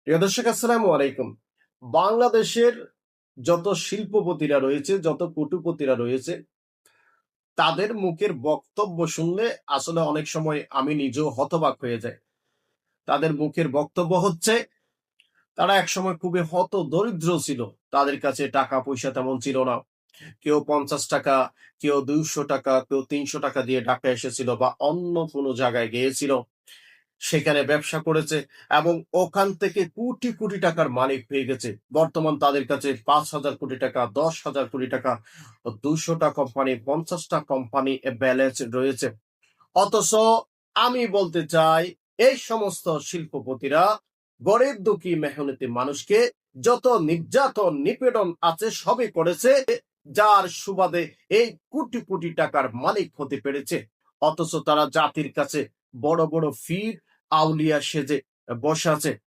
প্রিয় দর্শক, আসসালামু আলাইকুম। বাংলাদেশের যত শিল্পপতিরা রয়েছে, যত কোটিপতিরা রয়েছে, তাদের মুখের বক্তব্য শুনলে আসলে অনেক সময় আমি নিজেও হতবাক হয়ে যাই। তাদের মুখের বক্তব্য হচ্ছে তারা একসময় খুবই হত দরিদ্র ছিল। তাদের কাছে টাকা পয়সা তেমন ছিল না। কেউ 50 টাকা, কেউ 200 টাকা, কেউ 300 টাকা দিয়ে ঢাকা এসেছিল বা অন্য কোনো জায়গায় গিয়েছিল, সেখানে ব্যবসা করেছে এবং ওখান থেকে কোটি কোটি টাকার মালিক হয়ে গেছে। বর্তমান তাদের কাছে 5,000 কোটি টাকা, 10,000 কোটি টাকা, 200টা কোম্পানি, 50টা কোম্পানি ব্যালেন্স রয়েছে। অথচ আমি বলতে চাই, এই সমস্ত শিল্পপতিরা গরিব দুঃখী মেহনতি মানুষকে যত নির্যাতন নিপীড়ন আছে সবই করেছে, যার সুবাদে এই কোটি কোটি টাকার মালিক হতে পেরেছে। অথচ তারা জাতির কাছে বড় বড় ফির আউলিয়া সেজে বসে আছে।